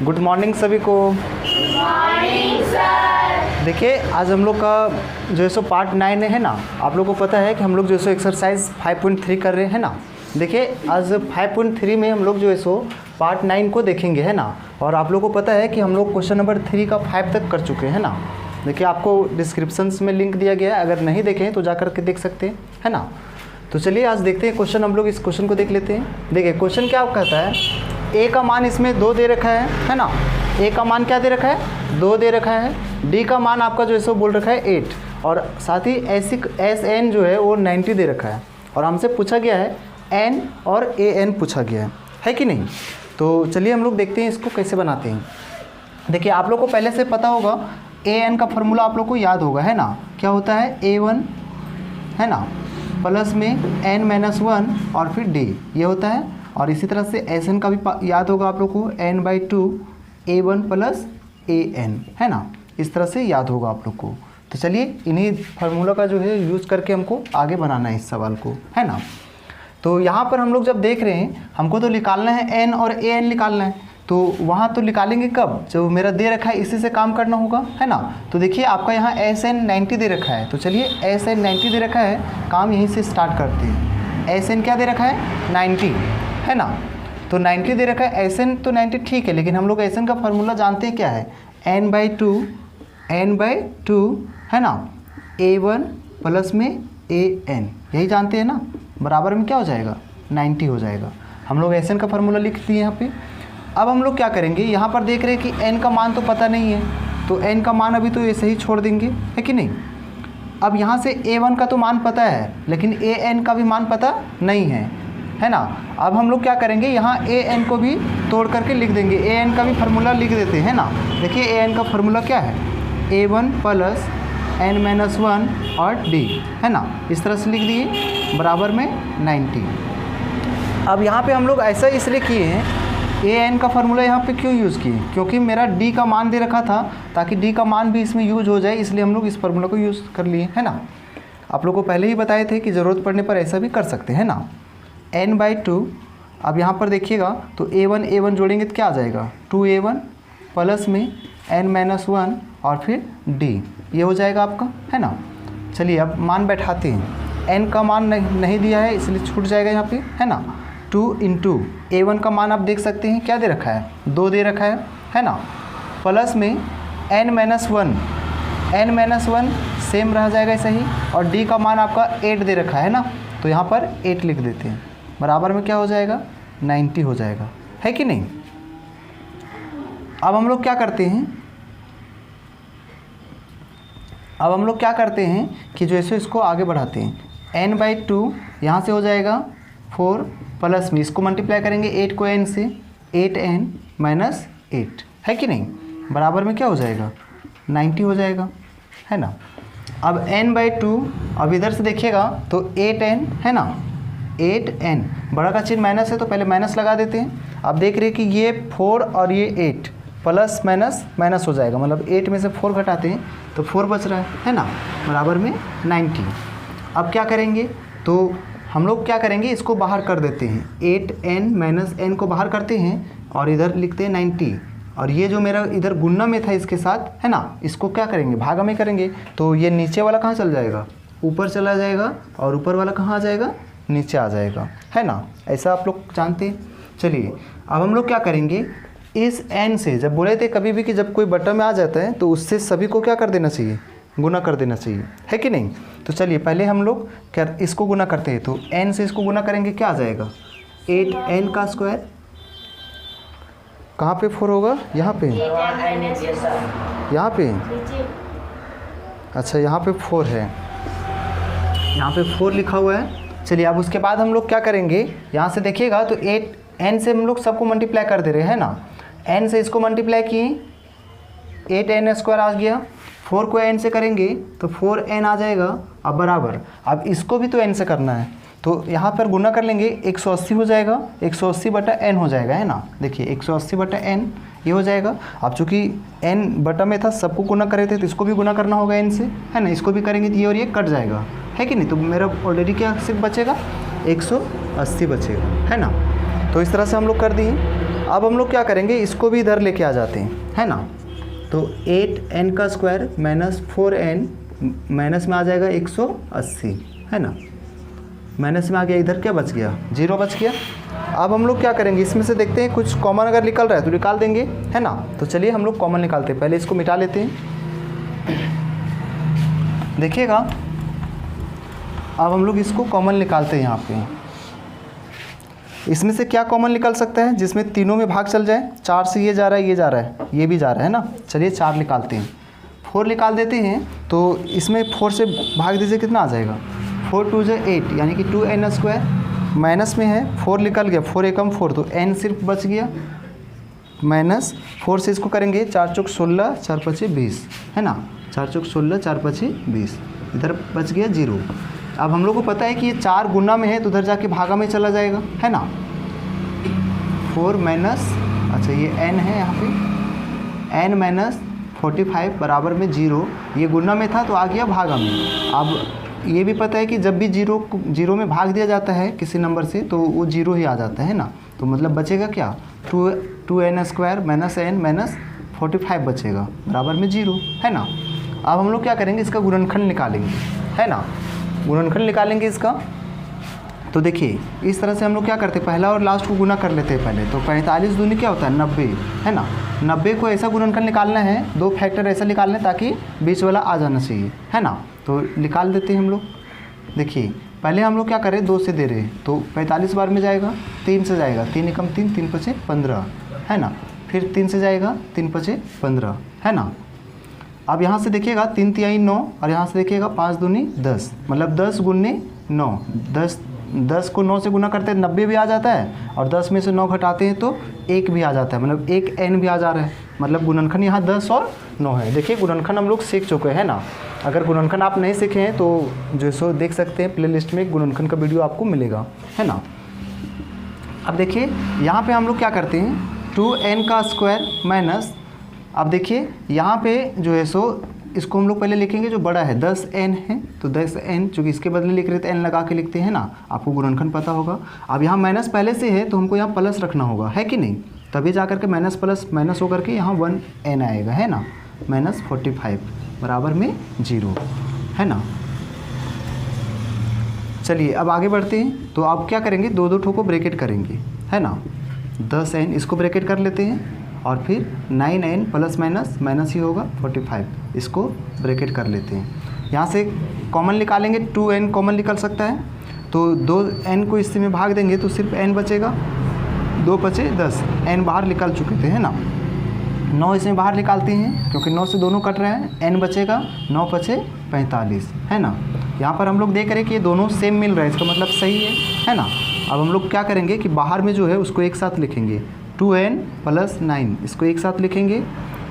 Good morning सभी को। Morning sir. देखिए आज हम लोग का जो है सो पार्ट 9 है ना। आप लोगों को पता है कि हम लोग जो है सो एक्सरसाइज 5.3 कर रहे हैं ना। देखिए आज 5.3 में हम लोग जो है सो पार्ट 9 को देखेंगे है ना। और आप लोगों को पता है कि हम लोग क्वेश्चन नंबर 3 का 5 तक कर चुके हैं ना। देखिए आपको डिस्क्रिप्शंस में लिंक दिया गया है, अगर नहीं देखें तो जा कर के देख सकते हैं है ना। तो चलिए आज देखते हैं क्वेश्चन, हम लोग इस क्वेश्चन को देख लेते हैं। देखिए क्वेश्चन क्या कहता है, ए का मान इसमें 2 दे रखा है ना। ए का मान क्या दे रखा है, 2 दे रखा है। डी का मान आपका जो है सो बोल रखा है 8 और साथ ही एस एन जो है वो 90 दे रखा है। और हमसे पूछा गया है एन और ए एन पूछा गया है कि नहीं। तो चलिए हम लोग देखते हैं इसको कैसे बनाते हैं। देखिए आप लोग को पहले से पता होगा ए एन का फार्मूला आप लोग को याद होगा है ना। क्या होता है A1 है ना प्लस में n-1 और फिर d ये होता है। और इसी तरह से एस एन का भी याद होगा आप लोग को n/2 A1 प्लस AN है ना। इस तरह से याद होगा आप लोग को। तो चलिए इन्हीं फार्मूला का जो है यूज़ करके हमको आगे बनाना है इस सवाल को है ना। तो यहाँ पर हम लोग जब देख रहे हैं हमको तो निकालना है n और AN निकालना है। तो वहाँ तो निकालेंगे कब, जब मेरा दे रखा है इसी से काम करना होगा है ना। तो देखिए आपका यहाँ SN 90 दे रखा है। तो चलिए SN 90 दे रखा है, काम यहीं से स्टार्ट करते हैं। SN क्या दे रखा है 90 है ना। तो 90 दे रखा है, SN तो 90 ठीक है, लेकिन हम लोग SN का फार्मूला जानते हैं क्या है n/2 है ना A1 प्लस में AN, यही जानते हैं ना। बराबर में क्या हो जाएगा 90 हो जाएगा। हम लोग SN का फार्मूला लिख दिए यहाँ पे। अब हम लोग क्या करेंगे, यहाँ पर देख रहे हैं कि n का मान तो पता नहीं है, तो n का मान अभी तो ऐसे ही छोड़ देंगे है कि नहीं। अब यहाँ से A1 का तो मान पता है, लेकिन AN का भी मान पता नहीं है ना। अब हम लोग क्या करेंगे, यहाँ AN को भी तोड़ करके लिख देंगे। AN का भी फार्मूला लिख देते हैं ना। देखिए AN का फार्मूला क्या है, A1 प्लस n-1 और d है ना। इस तरह से लिख दिए बराबर में 90। अब यहाँ पे हम लोग ऐसा इसलिए किए हैं, AN का फार्मूला यहाँ पे क्यों यूज़ किए, क्योंकि मेरा D का मान दे रखा था, ताकि D का मान भी इसमें यूज हो जाए, इसलिए हम लोग इस फार्मूला को यूज़ कर लिए है ना। आप लोग को पहले ही बताए थे कि ज़रूरत पड़ने पर ऐसा भी कर सकते हैं ना। n/2 अब यहाँ पर देखिएगा तो A1 जोड़ेंगे तो क्या आ जाएगा 2A1 प्लस में n-1 और फिर D ये हो जाएगा आपका है ना। चलिए अब मान बैठाते हैं। n का मान नहीं दिया है इसलिए छूट जाएगा यहाँ पे है ना। 2 इंटू A1 का मान आप देख सकते हैं क्या दे रखा है 2 दे रखा है ना, प्लस में n-1 सेम रह जाएगा ऐसा ही। और D का मान आपका 8 दे रखा है ना, तो यहाँ पर 8 लिख देते हैं। बराबर में क्या हो जाएगा 90 हो जाएगा है कि नहीं। अब हम लोग क्या करते हैं, कि जो ऐसे इसको आगे बढ़ाते हैं। n/2 यहाँ से हो जाएगा 4 प्लस में इसको मल्टीप्लाई करेंगे 8 को n से 8n-8 है कि नहीं। बराबर में क्या हो जाएगा 90 हो जाएगा है ना। अब n/2 अब इधर से देखिएगा तो 8n है ना, 8n बड़ा का चिन्ह माइनस है तो पहले माइनस लगा देते हैं। अब देख रहे हैं कि ये 4 और ये 8 प्लस माइनस हो जाएगा, मतलब 8 में से 4 घटाते हैं तो 4 बच रहा है ना। बराबर में 90। अब क्या करेंगे, तो हम लोग क्या करेंगे इसको बाहर कर देते हैं। 8n-n को बाहर करते हैं और इधर लिखते हैं 90। और ये जो मेरा इधर गुणा में था इसके साथ है ना, इसको क्या करेंगे भागा में करेंगे। तो ये नीचे वाला कहाँ चल जाएगा, ऊपर चला जाएगा, और ऊपर वाला कहाँ आ जाएगा, नीचे आ जाएगा है ना। ऐसा आप लोग जानते हैं। चलिए अब हम लोग क्या करेंगे, इस n से जब बोले थे कभी भी कि जब कोई बटा में आ जाता है तो उससे सभी को क्या कर देना चाहिए, गुना कर देना चाहिए है कि नहीं। तो चलिए पहले हम लोग क्या इसको गुना करते हैं। तो n से इसको गुना करेंगे क्या आ जाएगा 8n का स्क्वायर। कहाँ पे 4 होगा, यहाँ पे अच्छा यहाँ पे 4 है, यहाँ पे 4 लिखा हुआ है। चलिए अब उसके बाद हम लोग क्या करेंगे, यहाँ से देखिएगा तो 8n से हम लोग सबको मल्टीप्लाई कर दे रहे हैं ना। n से इसको मल्टीप्लाई किए 8n² आ गया। 4 को n से करेंगे तो 4n आ जाएगा। अब बराबर, अब इसको भी तो n से करना है तो यहाँ पर गुना कर लेंगे 180 हो जाएगा, 180/n हो जाएगा है ना। देखिए 180/n ये हो जाएगा। अब चूँकि n बटा में था सबको गुना करे थे तो इसको भी गुना करना होगा n से है ना। इसको भी करेंगे तो ये और ये कट जाएगा है कि नहीं। तो मेरा ऑलरेडी क्या सिर्फ बचेगा 180 बचेगा है ना। तो इस तरह से हम लोग कर दिए। अब हम लोग क्या करेंगे, इसको भी इधर लेके आ जाते हैं, है ना। तो 8n का स्क्वायर माइनस 4n माइनस में आ जाएगा 180, है ना। माइनस में आ गया, इधर क्या बच गया, 0 बच गया। अब हम लोग क्या करेंगे, इसमें से देखते हैं कुछ कॉमन अगर निकल रहा है तो निकाल देंगे, है ना। तो चलिए हम लोग कॉमन निकालते हैं, पहले इसको मिटा लेते हैं। देखिएगा अब हम लोग इसको कॉमन निकालते हैं। यहाँ पे इसमें से क्या कॉमन निकल सकता है जिसमें तीनों में भाग चल जाए। 4 से ये जा रहा है, ये जा रहा है, ये भी जा रहा है ना। चलिए 4 निकालते हैं, 4 निकाल देते हैं। तो इसमें 4 से भाग दीजिए, कितना आ जाएगा, 4 2 जो 8 यानी कि 2n स्क्वायर। माइनस में है, 4 निकल गया, 4 एकम 4 तो n सिर्फ बच गया। माइनस 4 से इसको करेंगे, 4 चौक 16 4 पचे 20, है ना। 4 चौक 16 4 पचे 20, इधर बच गया 0। अब हम लोग को पता है कि ये 4 गुना में है तो उधर जाके भागा में चला जाएगा, है ना। 4 माइनस, अच्छा ये n है यहाँ पे, n माइनस 45 बराबर में 0। ये गुना में था तो आ गया भागा में। अब ये भी पता है कि जब भी 0 में भाग दिया जाता है किसी नंबर से तो वो 0 ही आ जाता है ना। तो मतलब बचेगा क्या, 2n square minus n minus 45 बचेगा बराबर में 0, है ना। अब हम लोग क्या करेंगे, इसका गुणनखंड निकालेंगे, है ना। गुणनखंड निकालेंगे इसका। तो देखिए इस तरह से हम लोग क्या करते हैं, पहला और लास्ट को गुना कर लेते हैं पहले। तो 45 दूनी क्या होता है 90, है ना। 90 को ऐसा गुणनखंड निकालना है, 2 फैक्टर ऐसा निकालना है ताकि बीच वाला आ जाना चाहिए, है ना। तो निकाल देते हैं हम लोग। देखिए पहले हम लोग क्या करें, 2 से दे रहे हैं तो 45 बार में जाएगा, 3 से जाएगा, 3 एकम 3 3 पचे 15, है ना। फिर 3 से जाएगा, 3 पचे 15, है ना। अब यहाँ से देखिएगा 3 तिहाई 9 और यहाँ से देखिएगा 5 दूनी 10, मतलब 10 गुने 9। 10 को 9 से गुना करते हैं 90 भी आ जाता है, और 10 में से 9 घटाते हैं तो 1 भी आ जाता है, मतलब 1 n भी आ जा रहा है। मतलब गुणनखंड यहाँ 10 और 9 है। देखिए गुणनखंड हम लोग सीख चुके हैं ना। अगर गुणनखंड आप नहीं सीखे हैं तो जो सो देख सकते हैं, प्लेलिस्ट में गुणनखंड का वीडियो आपको मिलेगा, है ना। अब देखिए यहाँ पे हम लोग क्या करते हैं, 2n का स्क्वायर माइनस, अब देखिए यहाँ पे जो है सो इसको हम लोग पहले लिखेंगे जो बड़ा है 10n है, तो 10n चूँकि इसके बदले लिख रहे थे n लगा के लिखते हैं ना, आपको गुणनखंड पता होगा। अब यहाँ माइनस पहले से है तो हमको यहाँ प्लस रखना होगा, है कि नहीं, तभी जा करके माइनस प्लस माइनस होकर के यहाँ 1n आएगा, है ना। माइनस 45 बराबर में 0, है ना। चलिए अब आगे बढ़ते हैं। तो आप क्या करेंगे, 2 ठो को ब्रैकेट करेंगे, है ना। 10n इसको ब्रैकेट कर लेते हैं, और फिर 9n प्लस माइनस माइनस ही होगा 45, इसको ब्रैकेट कर लेते हैं। यहाँ से कॉमन निकालेंगे, 2n कॉमन निकल सकता है, तो 2n को इससे में भाग देंगे तो सिर्फ n बचेगा, 2 बचे 10, n बाहर निकल चुके थे, है ना। 9 इसमें बाहर निकालते हैं क्योंकि 9 से दोनों कट रहे हैं, n बचेगा, 9 बचे 45, है ना। यहाँ पर हम लोग देख रहे हैं कि ये दोनों सेम मिल रहा है, इसका मतलब सही है ना। अब हम लोग क्या करेंगे कि बाहर में जो है उसको एक साथ लिखेंगे, 2n प्लस 9 इसको एक साथ लिखेंगे,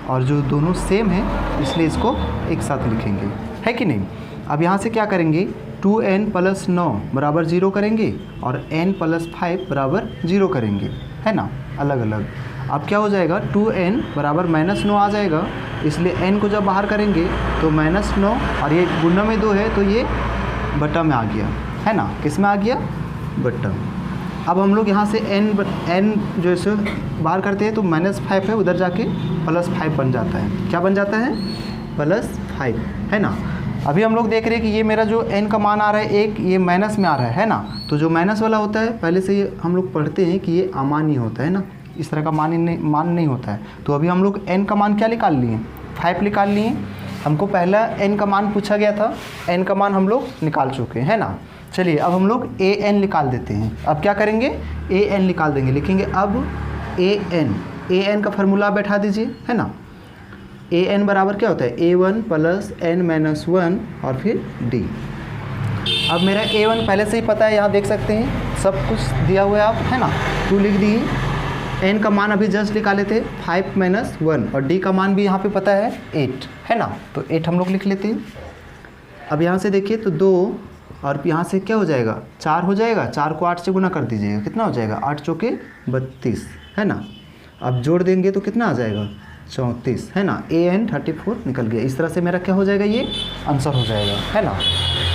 और जो दोनों सेम है इसलिए इसको एक साथ लिखेंगे, है कि नहीं। अब यहाँ से क्या करेंगे, 2n प्लस 9 बराबर 0 करेंगे, और n प्लस 5 बराबर 0 करेंगे, है ना, अलग अलग। अब क्या हो जाएगा, 2n बराबर माइनस 9 आ जाएगा, इसलिए n को जब बाहर करेंगे तो माइनस 9, और ये गुना में 2 है तो ये बट्टा में आ गया, है ना। किस में आ गया, बट्टा। अब हम लोग यहाँ से n जो है बाहर करते हैं तो माइनस 5 है, उधर जाके प्लस 5 बन जाता है। क्या बन जाता है, प्लस 5, है ना। अभी हम लोग देख रहे हैं कि ये मेरा जो n का मान आ रहा है 1, ये माइनस में आ रहा है ना। तो जो माइनस वाला होता है पहले से ये हम लोग पढ़ते हैं कि ये अमान्य होता है ना, इस तरह का मान नहीं होता है। तो अभी हम लोग n का मान क्या निकाल लिए, 5 निकाल लिए। हमको पहला n का मान पूछा गया था, n का मान हम लोग निकाल चुके हैं ना। चलिए अब हम लोग an निकाल देते हैं। अब क्या करेंगे, an निकाल देंगे, लिखेंगे अब an का फार्मूला बैठा दीजिए, है ना। an बराबर क्या होता है, a1 प्लस n माइनस 1 और फिर d। अब मेरा a1 पहले से ही पता है, यहाँ देख सकते हैं सब कुछ दिया हुआ है आप, है ना। 2 लिख दिए, n का मान अभी जस्ट निकाले थे 5 माइनस 1, और d का मान भी यहाँ पे पता है 8, है ना। तो 8 हम लोग लिख लेते हैं। अब यहाँ से देखिए तो 2, और यहाँ से क्या हो जाएगा, 4 हो जाएगा, 4 को 8 से गुना कर दीजिएगा, कितना हो जाएगा, 8 चौके 32, है ना। अब जोड़ देंगे तो कितना आ जाएगा, 34 है ना, AN 34 निकल गया। इस तरह से मेरा क्या हो जाएगा, ये आंसर हो जाएगा है ना।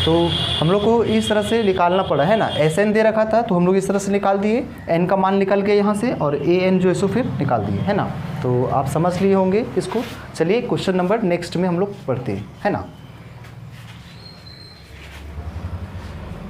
तो हम लोग को इस तरह से निकालना पड़ा है ना, SN दे रखा था तो हम लोग इस तरह से निकाल दिए, N का मान निकल गया यहाँ से और AN जो है सो फिर निकाल दिए है ना। तो आप समझ लिए होंगे इसको। चलिए क्वेश्चन नंबर नेक्स्ट में हम लोग पढ़ते हैं है ना।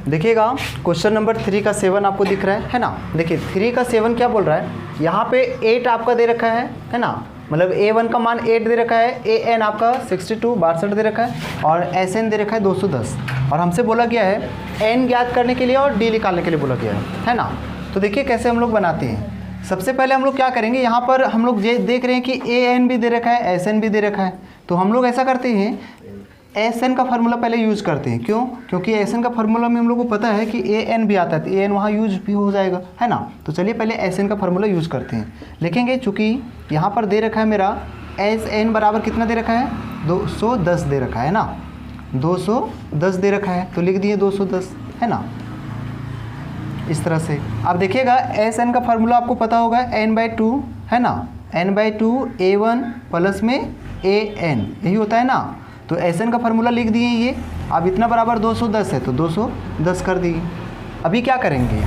देखिएगा क्वेश्चन नंबर 3 का 7 आपको दिख रहा है ना। देखिए 3 का 7 क्या बोल रहा है, यहाँ पे 8 आपका दे रखा है ना, मतलब A1 का मान 8 दे रखा है, AN आपका 62 दे रखा है और SN दे रखा है 210 और हमसे बोला गया है N ज्ञात करने के लिए और D निकालने के लिए बोला गया है ना। तो देखिए कैसे हम लोग बनाते हैं। सबसे पहले हम लोग क्या करेंगे, यहाँ पर हम लोग ये देख रहे हैं कि AN भी दे रखा है, SN भी दे रखा है, तो हम लोग ऐसा करते हैं SN का फार्मूला पहले यूज़ करते हैं। क्यों? क्योंकि SN का फार्मूला में हम लोग को पता है कि AN भी आता है, तो AN वहाँ यूज भी हो जाएगा है ना। तो चलिए पहले SN का फार्मूला यूज़ करते हैं। लिखेंगे चूँकि यहाँ पर दे रखा है मेरा SN बराबर कितना दे रखा है, 210 दे रखा है ना, 210 दे रखा है, तो लिख दिए 210 है ना। इस तरह से आप देखिएगा SN का फार्मूला आपको पता होगा n/2 है ना, n/2 A1 प्लस में AN यही होता है ना। तो SN का फार्मूला लिख दिए ये। अब इतना बराबर 210 है तो 210 कर दिए। अभी क्या करेंगे,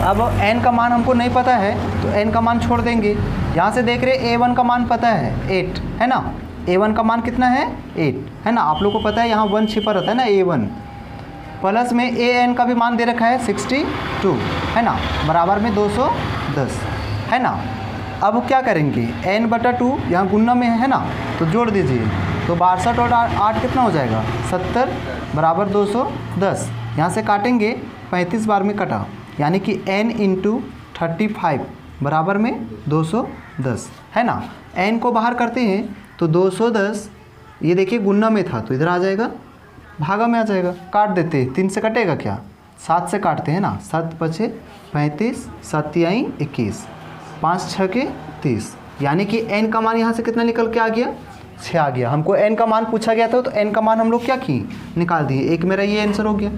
अब n का मान हमको नहीं पता है तो n का मान छोड़ देंगे। यहाँ से देख रहे A1 का मान पता है 8 है ना, A1 का मान कितना है 8 है ना। आप लोग को पता है यहाँ 1 छिपा रहता है ना, A1 प्लस में AN का भी मान दे रखा है 62 है ना, बराबर में 210 है ना। अब क्या करेंगे, n/2 यहाँ गुणा में है ना, तो जोड़ दीजिए, तो 62 और 8 कितना हो जाएगा 70 बराबर 210। यहाँ से काटेंगे 35 बार में कटा, यानी कि n × 35 बराबर में 210 है ना। n को बाहर करते हैं तो 210, ये देखिए गुणा में था तो इधर आ जाएगा, भागा में आ जाएगा। काट देते हैं, 3 से कटेगा क्या, 7 से काटते हैं ना, 7 × 35 7 × 21 5 × 6 = 30, यानी कि n का मान यहाँ से कितना निकल के आ गया 6 आ गया। हमको n का मान पूछा गया था तो n का मान हम लोग क्या किए, निकाल दिए। एक मेरा ये आंसर हो गया।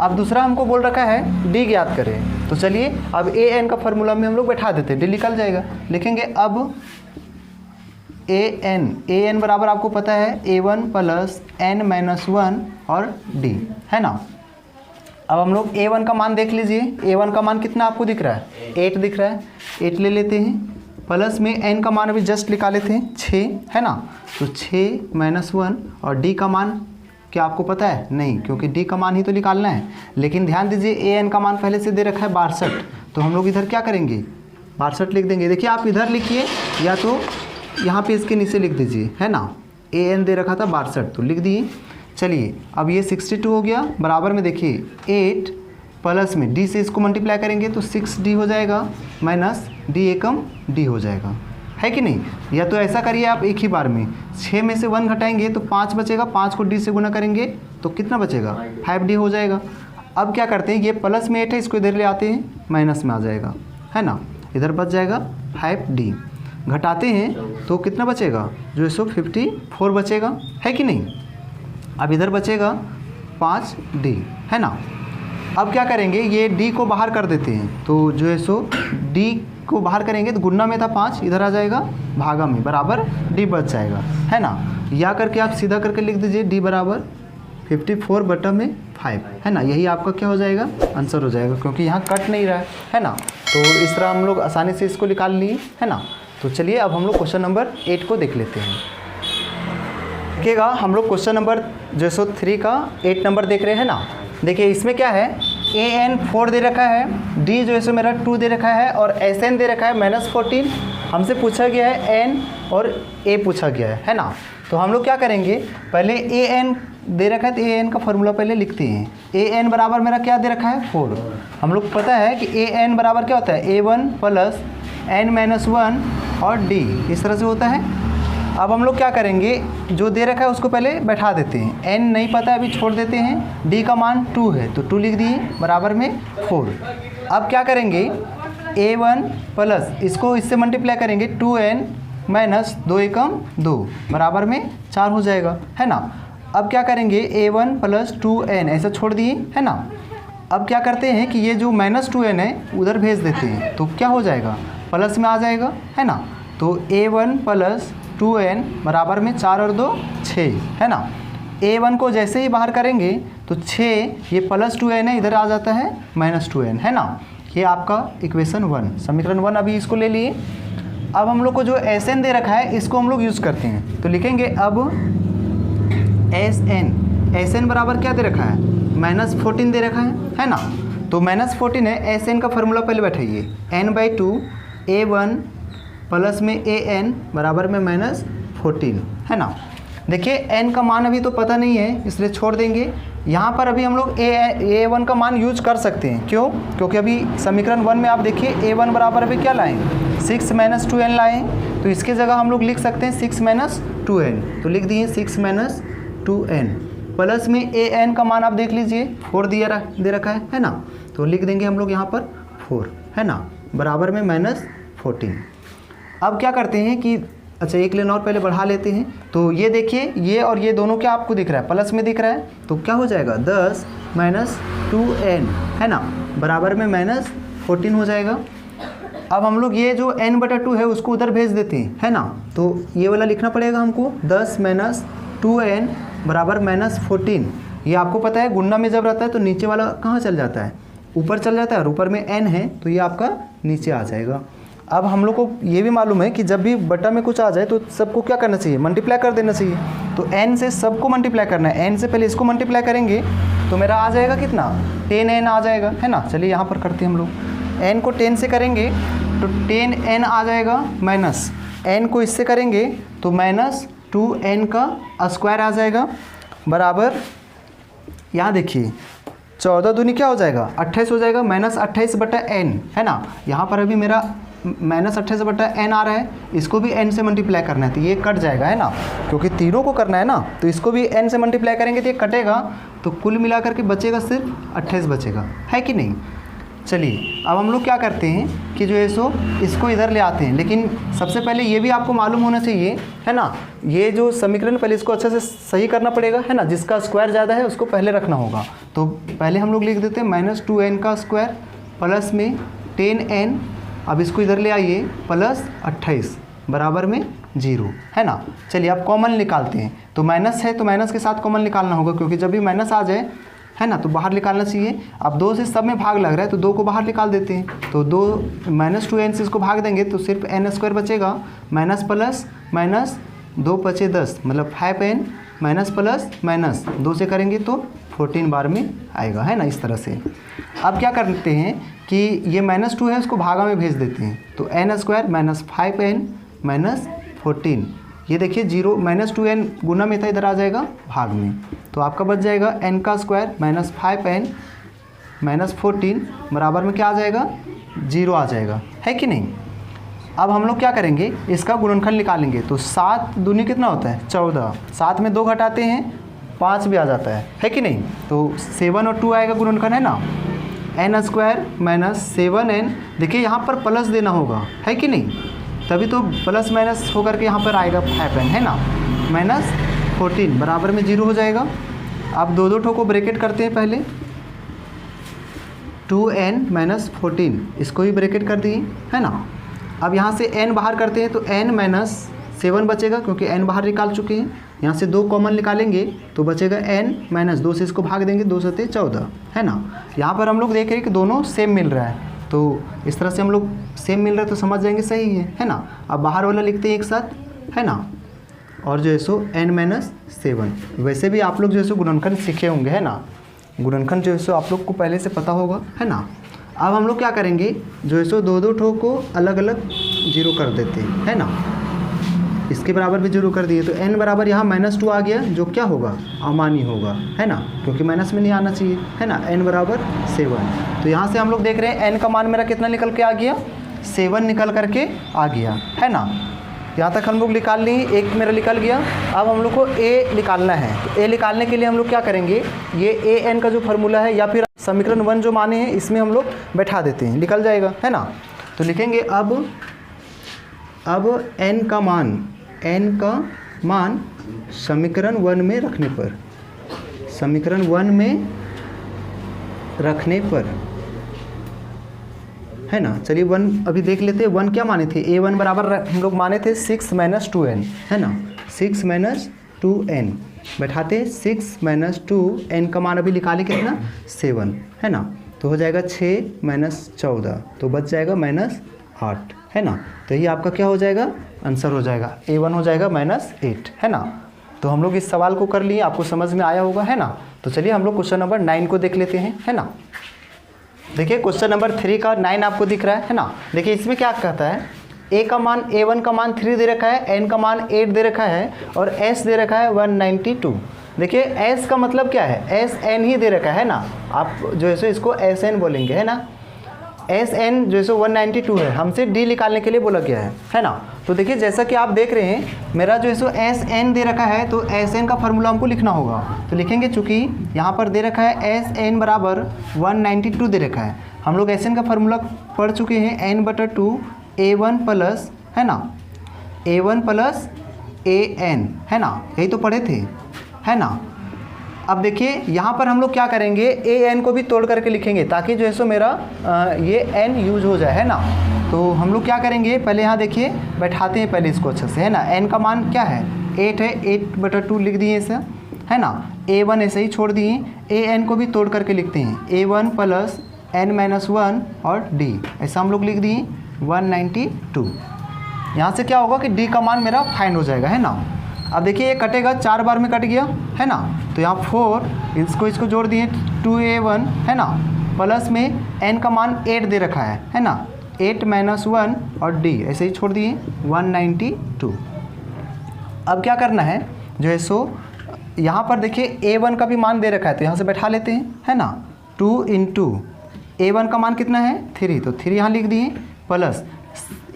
अब दूसरा हमको बोल रखा है d ज्ञात करें, तो चलिए अब AN का फार्मूला में हम लोग बैठा देते हैं, d निकल जाएगा। लिखेंगे अब AN बराबर आपको पता है A1 प्लस n-1 और d है ना। अब हम लोग A1 का मान देख लीजिए, A1 का मान कितना आपको दिख रहा है 8 दिख रहा है, 8 ले लेते हैं, प्लस में n का मान अभी जस्ट निकाले थे 6 है ना, तो 6 - 1 और d का मान क्या आपको पता है, नहीं, क्योंकि d का मान ही तो निकालना है। लेकिन ध्यान दीजिए AN का मान पहले से दे रखा है 62, तो हम लोग इधर क्या करेंगे 62 लिख देंगे। देखिए आप इधर लिखिए या तो यहाँ पे इसके नीचे लिख दीजिए है ना, AN दे रखा था 62 तो लिख दिए। चलिए अब ये 62 हो गया, बराबर में देखिए 8 प्लस में d से इसको मल्टीप्लाई करेंगे तो 6d हो जाएगा, माइनस d एकम d हो जाएगा, है कि नहीं। या तो ऐसा करिए आप एक ही बार में, 6 में से 1 घटाएंगे तो 5 बचेगा, 5 को d से गुना करेंगे तो कितना बचेगा 5d हो जाएगा। अब क्या करते हैं, ये प्लस में 8 है, इसको इधर ले आते हैं, माइनस में आ जाएगा है ना, इधर बच जाएगा 5d। घटाते हैं तो कितना बचेगा, जो 54 बचेगा, है कि नहीं। अब इधर बचेगा 5d है ना। अब क्या करेंगे, ये d को बाहर कर देते हैं, तो जो है सो d को बाहर करेंगे तो गुणा में था 5, इधर आ जाएगा भागा में, बराबर d बच जाएगा है ना। या करके आप सीधा करके लिख दीजिए d बराबर 54/5 है ना। यही आपका क्या हो जाएगा आंसर हो जाएगा, क्योंकि यहाँ कट नहीं रहा है ना। तो इस तरह हम लोग आसानी से इसको निकाल लिए है ना। तो चलिए अब हम लोग क्वेश्चन नंबर 8 को देख लेते हैं। देखिएगा हम लोग क्वेश्चन नंबर जो सो 3 का 8 नंबर देख रहे हैं ना। देखिए इसमें क्या है, AN 4 दे रखा है, D जो है सो मेरा 2 दे रखा है और SN दे रखा है -14। हमसे पूछा गया है N और A पूछा गया है ना। तो हम लोग क्या करेंगे, पहले AN दे रखा है तो AN का फार्मूला पहले लिखते हैं। AN बराबर मेरा क्या दे रखा है 4। हम लोग पता है कि AN बराबर क्या होता है A1 प्लस n-1 और d, इस तरह से होता है। अब हम लोग क्या करेंगे, जो दे रखा है उसको पहले बैठा देते हैं, n नहीं पता है अभी छोड़ देते हैं, d का मान 2 है तो 2 लिख दिए, बराबर में 4। अब क्या करेंगे, A1 प्लस इसको इससे मल्टीप्लाई करेंगे 2n माइनस 2 एकम 2 बराबर में 4 हो जाएगा है ना। अब क्या करेंगे, A1 प्लस 2n ऐसा छोड़ दिए है ना। अब क्या करते हैं कि ये जो -2n है उधर भेज देते हैं, तो क्या हो जाएगा प्लस में आ जाएगा है ना। तो a1 प्लस 2n बराबर में 4 और 2 6, है ना। a1 को जैसे ही बाहर करेंगे तो 6, ये प्लस 2n है, इधर आ जाता है माइनस 2n, है ना। ये आपका इक्वेशन 1, समीकरण 1 अभी इसको ले लिए। अब हम लोग को जो Sn दे रखा है इसको हम लोग यूज़ करते हैं, तो लिखेंगे अब Sn बराबर क्या दे रखा है, -14 दे रखा है ना। तो -14 है, Sn का फार्मूला पहले बैठाइए, n/2 a1 प्लस में an बराबर में -14, है ना। देखिए n का मान अभी तो पता नहीं है इसलिए छोड़ देंगे। यहाँ पर अभी हम लोग a1 का मान यूज कर सकते हैं, क्यों, क्योंकि अभी समीकरण 1 में आप देखिए a1 बराबर अभी क्या लाएँ, 6 - 2n लाएँ, तो इसके जगह हम लोग लिख सकते हैं 6 - 2n, तो लिख दिए 6 - 2n प्लस में an का मान आप देख लीजिए 4 दे रखा है ना, तो लिख देंगे हम लोग यहाँ पर 4, है ना, बराबर में -14। अब क्या करते हैं कि अच्छा एक लाइन और पहले बढ़ा लेते हैं, तो ये देखिए ये और ये दोनों क्या आपको दिख रहा है, प्लस में दिख रहा है, तो क्या हो जाएगा 10 - 2n, है ना, बराबर में -14 हो जाएगा। अब हम लोग ये जो n/2 है उसको उधर भेज देते हैं, है ना, तो ये वाला लिखना पड़ेगा हमको 10 - 2n बराबर -14। ये आपको पता है गुणा में जब रहता है तो नीचे वाला कहाँ चल जाता है, ऊपर चल जाता है, और ऊपर में n है तो ये आपका नीचे आ जाएगा। अब हम लोग को ये भी मालूम है कि जब भी बटा में कुछ आ जाए तो सबको क्या करना चाहिए, मल्टीप्लाई कर देना चाहिए। तो n से सबको मल्टीप्लाई करना है, n से पहले इसको मल्टीप्लाई करेंगे तो मेरा आ जाएगा कितना, 10n आ जाएगा, है ना। चलिए यहाँ पर करते हैं हम लोग, n को 10 से करेंगे तो 10n आ जाएगा, माइनस n को इससे करेंगे तो -2n का स्क्वायर आ जाएगा, बराबर यहाँ देखिए 14 दूनी क्या हो जाएगा 28 हो जाएगा, -28/n, है ना। यहाँ पर अभी मेरा -28/n आ रहा है, इसको भी n से मल्टीप्लाई करना है तो ये कट जाएगा, है ना, क्योंकि तीनों को करना है ना, तो इसको भी n से मल्टीप्लाई करेंगे तो ये कटेगा, तो कुल मिलाकर के बचेगा सिर्फ 28 बचेगा, है कि नहीं। चलिए अब हम लोग क्या करते हैं कि जो है सो इसको इधर ले आते हैं, लेकिन सबसे पहले ये भी आपको मालूम होना चाहिए, है ना, ये जो समीकरण पहले इसको अच्छे से सही करना पड़ेगा, है ना, जिसका स्क्वायर ज़्यादा है उसको पहले रखना होगा। तो पहले हम लोग लिख देते हैं -2n का स्क्वायर प्लस में 10n, अब इसको इधर ले आइए प्लस 28 बराबर में 0, है ना। चलिए अब कॉमन निकालते हैं, तो माइनस है तो माइनस के साथ कॉमन निकालना होगा, क्योंकि जब भी माइनस आ जाए, है ना, तो बाहर निकालना चाहिए। अब 2 से सब में भाग लग रहा है तो 2 को बाहर निकाल देते हैं, तो 2 से इसको भाग देंगे तो सिर्फ n² बचेगा, माइनस प्लस माइनस 2 बचे 10, मतलब 5n माइनस प्लस माइनस 2 से करेंगे तो 14 बार में आएगा, है ना, इस तरह से। अब क्या करते हैं कि ये -2 है उसको भागा में भेज देते हैं, तो n² - 5n माइनस 14, ये देखिए 0 -2n गुना में था, इधर आ जाएगा भाग में, तो आपका बच जाएगा n² - 5n माइनस 14 बराबर में क्या आ जाएगा 0 आ जाएगा, है कि नहीं। अब हम लोग क्या करेंगे, इसका गुणनखंड निकालेंगे, तो 7 दूनी कितना होता है 14, 7 में 2 घटाते हैं 5 भी आ जाता है कि नहीं, तो 7 और 2 आएगा गुणनखंड, है ना, n² - 7n, देखिए यहाँ पर प्लस देना होगा, है कि नहीं, तभी तो प्लस माइनस होकर के यहाँ पर आएगा 5n, है ना, -14 बराबर में 0 हो जाएगा। अब 2 ठो को ब्रैकेट करते हैं पहले, 2n - 14 इसको भी ब्रैकेट कर दिए, है ना। अब यहाँ से n बाहर करते हैं तो n - 7 बचेगा, क्योंकि n बाहर निकाल चुके हैं, यहाँ से 2 कॉमन निकालेंगे तो बचेगा n - 2 से इसको भाग देंगे, 2 × 14, है ना। यहाँ पर हम लोग देख रहे हैं कि दोनों सेम मिल रहा है, तो इस तरह से हम लोग सेम मिल रहा है तो समझ जाएंगे सही है ना। अब बाहर वाला लिखते हैं एक साथ, है ना, और जो है सो n - 7, वैसे भी आप लोग जो है सो गुणनखंड सीखे होंगे, है ना, गुणनखंड जो है सो आप लोग को पहले से पता होगा, है ना। अब हम लोग क्या करेंगे, जो है सो 2 ठो को अलग अलग 0 कर देते हैं, है ना, इसके बराबर भी 0 कर दिए, तो n बराबर यहाँ -2 आ गया, जो क्या होगा अमान्य होगा, है ना, क्योंकि माइनस में नहीं आना चाहिए, है ना, n बराबर 7। तो यहाँ से हम लोग देख रहे हैं n का मान मेरा कितना निकल के आ गया, 7 निकल करके आ गया, है ना। यहाँ तक हम लोग निकाल लिए, एक मेरा निकल गया। अब हम लोग को a निकालना है, तो a निकालने के लिए हम लोग क्या करेंगे, ये an का जो फार्मूला है या फिर समीकरण 1 जो माने हैं इसमें हम लोग बैठा देते हैं, निकल जाएगा, है ना। तो लिखेंगे अब n का मान समीकरण 1 में रखने पर, समीकरण 1 में रखने पर, है ना। चलिए 1 अभी देख लेते हैं, 1 क्या माने थे, a1 बराबर हम लोग माने थे 6 - 2n, है ना। 6 - 2n बैठाते 6 - 2n का मान अभी निकाले कितना 7, है ना। तो हो जाएगा 6 - 14, तो बच जाएगा -8, है ना। तो ये आपका क्या हो जाएगा, आंसर हो जाएगा a1 हो जाएगा -8, है ना। तो हम लोग इस सवाल को कर लिए, आपको समझ में आया होगा, है ना। तो चलिए हम लोग क्वेश्चन नंबर 9 को देख लेते हैं, है ना। देखिए क्वेश्चन नंबर 3 का 9 आपको दिख रहा है ना। देखिए इसमें क्या कहता है, a का मान a1 का मान 3 दे रखा है, n का मान 8 दे रखा है और s दे रखा है 192। देखिए s का मतलब क्या है, sn ही दे रखा है ना, आप जो है सो इसको sn बोलेंगे, है ना। sn जो है सो 192 है, हमसे d निकालने के लिए बोला गया है ना। तो देखिए जैसा कि आप देख रहे हैं मेरा जो है सो sn दे रखा है, तो sn का फार्मूला हमको लिखना होगा। तो लिखेंगे, चूँकि यहाँ पर दे रखा है sn बराबर 192 दे रखा है, हम लोग sn का फार्मूला पढ़ चुके हैं n/2 a1 प्लस, है ना, a1 प्लस an, है ना, यही तो पढ़े थे, है ना। अब देखिए यहाँ पर हम लोग क्या करेंगे, an को भी तोड़ करके लिखेंगे ताकि जो है सो मेरा ये n यूज हो जाए, है ना। तो हम लोग क्या करेंगे, पहले यहाँ देखिए बैठाते हैं पहले इसको अच्छे से, है ना। n का मान क्या है 8 है, 8/2 लिख दिए इसे, है ना। a1 ऐसे ही छोड़ दिए, an को भी तोड़ करके लिखते हैं a1 प्लस n-1 और d, ऐसा हम लोग लिख दिए 192। यहाँ से क्या होगा कि d का मान मेरा फाइंड हो जाएगा, है ना। अब देखिए ये कटेगा, 4 बार में कट गया, है ना। तो यहाँ 4 इसको जोड़ दिए 2a1, है ना, प्लस में n का मान 8 दे रखा है ना, 8 - 1 और d ऐसे ही छोड़ दिए 192। अब क्या करना है जो है सो यहाँ पर देखिए a1 का भी मान दे रखा है, तो यहाँ से बैठा लेते हैं, है ना। 2 × a1 का मान कितना है 3, तो 3 यहाँ लिख दिए, प्लस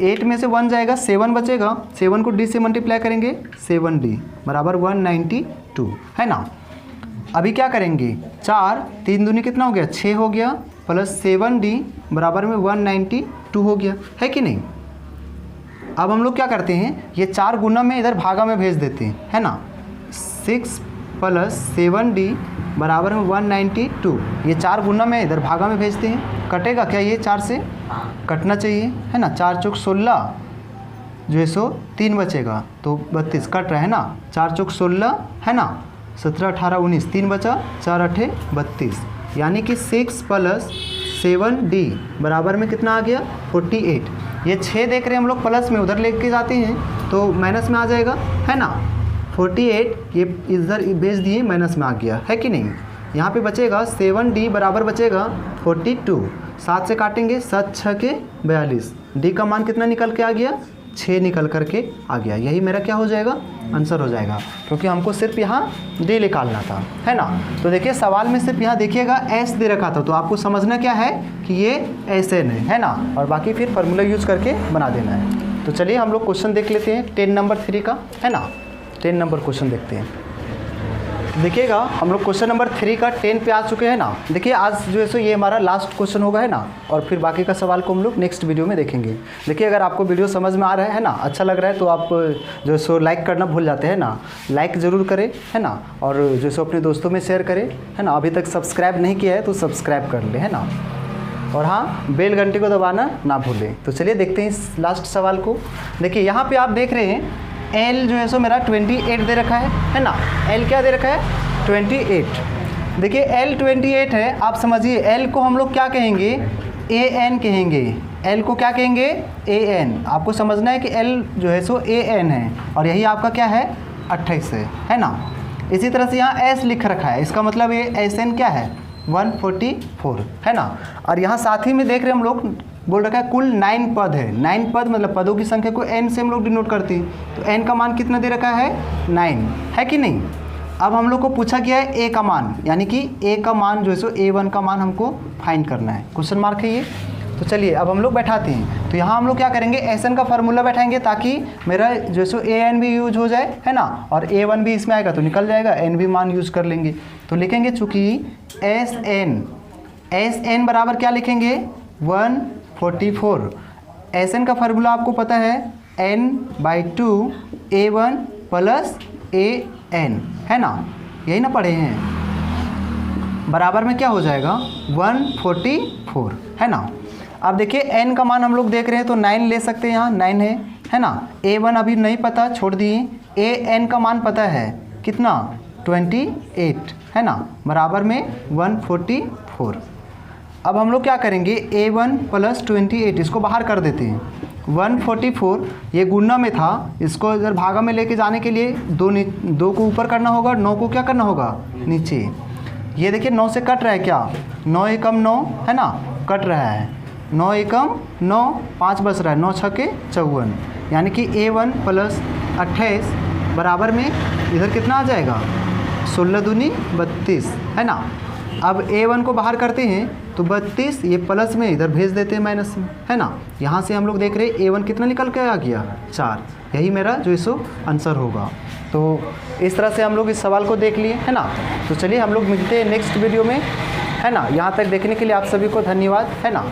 8 में से 1 जाएगा, 7 बचेगा, 7 को d से मल्टीप्लाई करेंगे 7d बराबर 192, है ना। अभी क्या करेंगे, 4 3 दूनी कितना हो गया 6 हो गया, प्लस 7d बराबर में 192 हो गया, है कि नहीं। अब हम लोग क्या करते हैं, ये 4 गुना में इधर भागा में भेज देते हैं, है ना। 6 प्लस 7d बराबर में 192, ये 4 गुना में इधर भागा में भेजते हैं, कटेगा क्या ये 4 से, कटना चाहिए, है ना। 4 चौक 16 जो है सो 3 बचेगा, तो 32 कट रहा है ना, 4 चौक 16, है ना, 17 18 19 3 बचा, 4 8 32, यानी कि 6 प्लस 7d बराबर में कितना आ गया 48। ये 6 देख रहे हैं हम लोग प्लस में, उधर लेके जाते हैं तो माइनस में आ जाएगा, है ना। 48 ये इधर भेज दिए, माइनस में आ गया, है कि नहीं। यहाँ पे बचेगा 7d बराबर बचेगा 42, 7 से काटेंगे 7 6 के 42, d का मान कितना निकल के आ गया 6 निकल करके आ गया। यही मेरा क्या हो जाएगा आंसर हो जाएगा, क्योंकि हमको सिर्फ यहाँ d निकालना था, है ना। तो देखिए सवाल में सिर्फ यहाँ देखिएगा s दे रखा था, तो आपको समझना क्या है कि ये SN है ना, और बाकी फिर फार्मूला यूज़ करके बना देना है। तो चलिए हम लोग क्वेश्चन देख लेते हैं 10 नंबर 3 का, है ना। 10 नंबर क्वेश्चन देखते हैं। देखिएगा हम लोग क्वेश्चन नंबर 3 का 10 पे आ चुके हैं ना। देखिए आज जो है सो ये हमारा लास्ट क्वेश्चन होगा, है ना, और फिर बाकी का सवाल को हम लोग नेक्स्ट वीडियो में देखेंगे। देखिए अगर आपको वीडियो समझ में आ रहा है ना, अच्छा लग रहा है, तो आप जो है सो लाइक करना भूल जाते हैं ना, लाइक ज़रूर करें, है ना, और जो है सो अपने दोस्तों में शेयर करें, है ना। अभी तक सब्सक्राइब नहीं किया है तो सब्सक्राइब कर ले, है ना, और हाँ बेल घंटे को दबाना ना भूलें। तो चलिए देखते हैं इस लास्ट सवाल को। देखिए यहाँ पे आप देख रहे हैं L जो है सो मेरा 28 दे रखा है ना। L क्या दे रखा है 28। देखिए L 28 है, आप समझिए L को हम लोग क्या कहेंगे AN कहेंगे। L को क्या कहेंगे AN। आपको समझना है कि L जो है सो AN है, और यही आपका क्या है 28 है ना। इसी तरह से यहाँ S लिख रखा है, इसका मतलब ये SN क्या है 144, है ना। और यहाँ साथ ही में देख रहे हम लोग बोल रखा है कुल 9 पद है। 9 पद मतलब पदों की संख्या को n से हम लोग डिनोट करते हैं, तो n का मान कितना दे रखा है 9, है कि नहीं। अब हम लोग को पूछा गया है a का मान, यानी कि a का मान जो है सो a1 का मान हमको फाइंड करना है, क्वेश्चन मार्क है ये। तो चलिए अब हम लोग बैठाते हैं। तो यहाँ हम लोग क्या करेंगे SN का फार्मूला बैठाएंगे ताकि मेरा जो है सो AN भी यूज हो जाए, है ना, और A1 भी इसमें आएगा तो निकल जाएगा, N भी मान यूज कर लेंगे। तो लिखेंगे चूँकि SN बराबर क्या लिखेंगे 144। SN का फार्मूला आपको पता है n/2 A1 प्लस AN, है ना, यही ना पढ़े हैं। बराबर में क्या हो जाएगा 144, है ना। अब देखिए n का मान हम लोग देख रहे हैं तो 9 ले सकते हैं, यहाँ 9 है ना। a1 अभी नहीं पता, छोड़ दिए। an का मान पता है कितना, 28 है ना, बराबर में 144। अब हम लोग क्या करेंगे, a1 प्लस 28 इसको बाहर कर देते हैं। 144 ये गुणा में था, इसको इधर भागा में लेके जाने के लिए 2 को ऊपर करना होगा, 9 को क्या करना होगा, नीचे। ये देखिए 9 से कट रहा है क्या, 9 एकम 9 है ना, कट रहा है। 9 एकम 9, 5 बच रहा है, 9 छक्के 54, यानी कि a1 प्लस 28 बराबर में इधर कितना आ जाएगा, 16 दूनी 32 है ना। अब a1 को बाहर करते हैं तो 32, ये प्लस में इधर भेज देते हैं माइनस में, है ना। यहाँ से हम लोग देख रहे हैं a1 कितना निकल के आ गया, 4। यही मेरा जो इसो आंसर होगा। तो इस तरह से हम लोग इस सवाल को देख लिए, है ना। तो चलिए हम लोग मिलते हैं नेक्स्ट वीडियो में, है ना। यहाँ तक देखने के लिए आप सभी को धन्यवाद, है ना।